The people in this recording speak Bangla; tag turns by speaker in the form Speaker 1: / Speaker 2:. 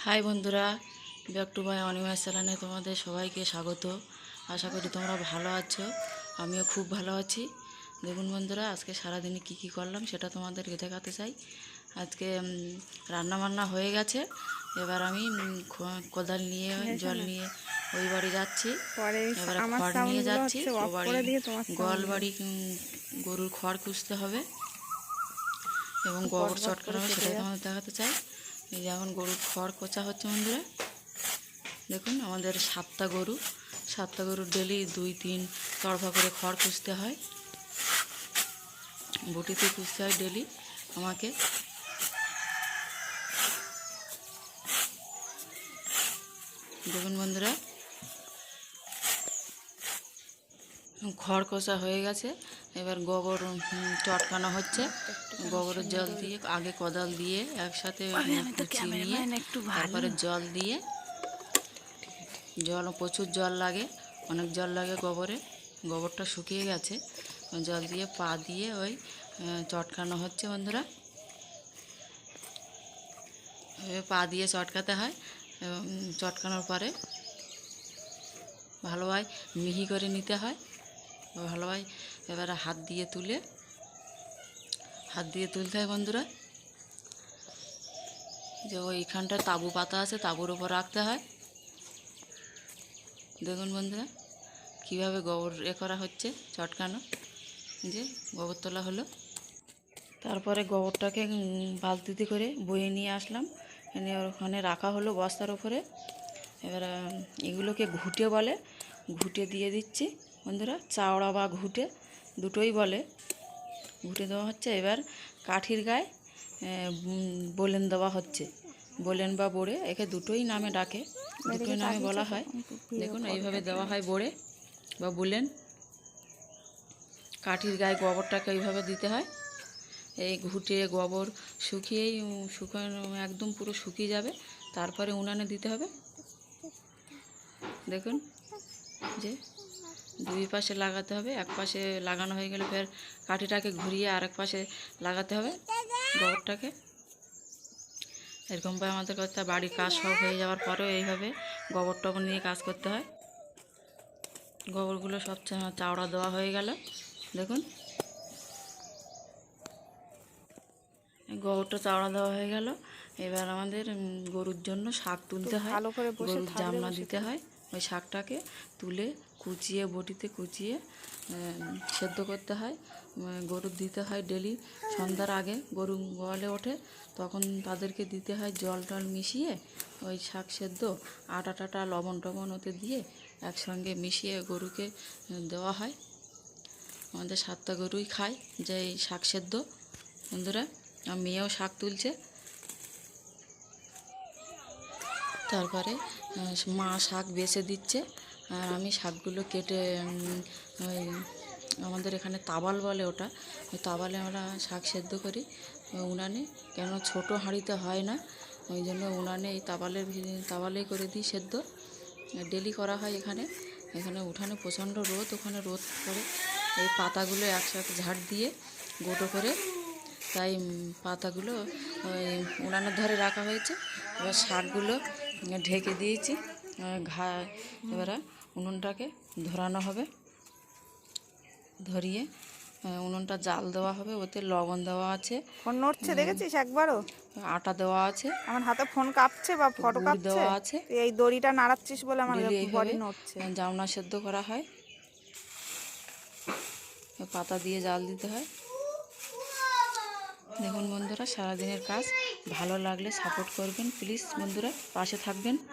Speaker 1: হাই বন্ধুরা, ব্যাক টু মাই অনিমাস চ্যানেলে তোমাদের সবাইকে স্বাগত। আশা করি তোমরা ভালো আছো, আমিও খুব ভালো আছি। দেখুন বন্ধুরা, আজকে সারাদিনে কি করলাম সেটা তোমাদেরকে দেখাতে চাই। আজকে রান্না বান্না হয়ে গেছে। এবার আমি কোদাল নিয়ে জল নিয়ে ওই বাড়ি যাচ্ছি। এবার খড় নিয়ে যাচ্ছি ও বাড়ি, গোয়াল বাড়ি গরুর খড় কুচতে হবে এবং গোবর চটকানো হবে, সেটাই তোমাদের দেখাতে চাই। এই যে এখন গরুর খড় কোচা হচ্ছে বন্ধুরা। দেখুন আমাদের সাতটা গরুর ডেলি 2-3 তরফা করে খড় কুচতে হয়, বটিতে কুচতে হয় ডেলি আমাকে। দেখুন বন্ধুরা, খড় কষা হয়ে গেছে। এবার গোবর চটকানো হচ্ছে। গোবরের জল দিয়ে আগে কোদাল দিয়ে একসাথে কুচিয়ে নিয়ে তারপরে জল দিয়ে, প্রচুর জল লাগে, অনেক জল লাগে গোবরটা শুকিয়ে গেছে। জল দিয়ে পা দিয়ে ওই চটকানো হচ্ছে বন্ধুরা। পা দিয়ে চটকাতে হয় এবং চটকানোর পরে ভালোভাবে মিহি করে নিতে হয় ভালোভাবে। এবারে হাত দিয়ে তুলতে হয় বন্ধুরা। যে ওইখানটা তাঁবু পাতা আছে, তাঁবুর উপর রাখতে হয়। দেখুন বন্ধুরা কীভাবে গোবর করা হচ্ছে, চটকানো। যে গোবর তোলা হলো, তারপরে গোবরটাকে বালতিতে করে বয়ে নিয়ে আসলাম, এনে ওখানে রাখা হলো বস্তার উপরে। এবার এগুলোকে ঘুঁটে বলে, ঘুঁটে দিয়ে দিচ্ছি বন্ধুরা। চাওড়া বা ঘুঁটে দুটোই বলে, ঘুঁটে দেওয়া হচ্ছে। এবার কাঠির গায়ে বোলেন দেওয়া হচ্ছে, বোলেন বা বোড়ে, একে দুটোই নামে ডাকে, দুটোই নামে বলা হয়। দেখুন এইভাবে দেওয়া হয় বোড়ে বা বোলেন। কাঠির গায়ে গোবরটাকে এইভাবে দিতে হয়। এই ঘুঁটে গোবর শুকানো একদম পুরো শুকিয়ে যাবে, তারপরে উনানে দিতে হবে। দেখুন যে দুই পাশে লাগাতে হবে, এক পাশে লাগানো হয়ে গেলে ফের কাঠিটাকে ঘুরিয়ে আরেক পাশে লাগাতে হবে গোবরটাকে। এরকমভাবে আমাদের করতে হয়। বাড়ির কাজ সব হয়ে যাওয়ার পরেও এইভাবে গোবর টবর নিয়ে কাজ করতে হয়। গোবরগুলো সব চাওড়া দেওয়া হয়ে গেল। দেখুন গোবরটা চাওড়া দেওয়া হয়ে গেল। এবার আমাদের গরুর জন্য শাক তুলতে হয়, গরুর জামনা দিতে হয়। ওই শাকটাকে তুলে কুচিয়ে, বটিতে কুচিয়ে সেদ্ধ করতে হয়। গরুর দিতে হয় ডেলি সন্ধ্যার আগে, গরু গোয়ালে ওঠে তখন তাদেরকে দিতে হয় জল টল মিশিয়ে। ওই শাক সেদ্ধ আটা টাটা লবণ টবণ ওতে দিয়ে একসঙ্গে মিশিয়ে গরুকে দেওয়া হয়। আমাদের 7টা গরুই খায় যে এই শাক সেদ্ধ বন্ধুরা। আর মেয়েও শাক তুলছে। তারপরে মা শাক বেছে দিচ্ছে, আর আমি শাকগুলো কেটে ওই আমাদের এখানে তাবাল বলে, ওটা ওই তাবালে আমরা শাক সেদ্ধ করি উনানে। কেন ছোটো হাঁড়িতে হয় না, ওই জন্য উনানে এই তাবালেই করে দিই সেদ্ধ। ডেলি করা হয় এখানে। উঠানে প্রচণ্ড রোদ, ওখানে রোদ পড়ে। এই পাতাগুলো একসাথে ঝাড় দিয়ে গোটো করে, তাই পাতাগুলো ওই উনানের ধারে রাখা হয়েছে। এবার শাকগুলো ঢেকে দিয়েছি। এবারে উনুনটাকে ধরানো হবে, ধরিয়ে উনুনটা জাল দেওয়া হবে। ওতে লবণ দেওয়া আছে।
Speaker 2: ফোন নড়ছে দেখেছিস একবারও?
Speaker 1: আটা দেওয়া আছে,
Speaker 2: আমার হাতে ফোন কাঁপছে বা ফটো
Speaker 1: গুড়
Speaker 2: কাঁপছে।
Speaker 1: দেওয়া আছে।
Speaker 2: এই দড়িটা নাড়াচ্ছিস বলে আমার
Speaker 1: ডেলি এইভাবে
Speaker 2: বডি নড়ছে।
Speaker 1: জামনা সেদ্ধ করা হয়, পাতা দিয়ে জাল দিতে হয়। দেখুন বন্ধুরা, সারাদিনের কাজ ভালো লাগলে সাপোর্ট করবেন প্লিজ বন্ধুরা, পাশে থাকবেন।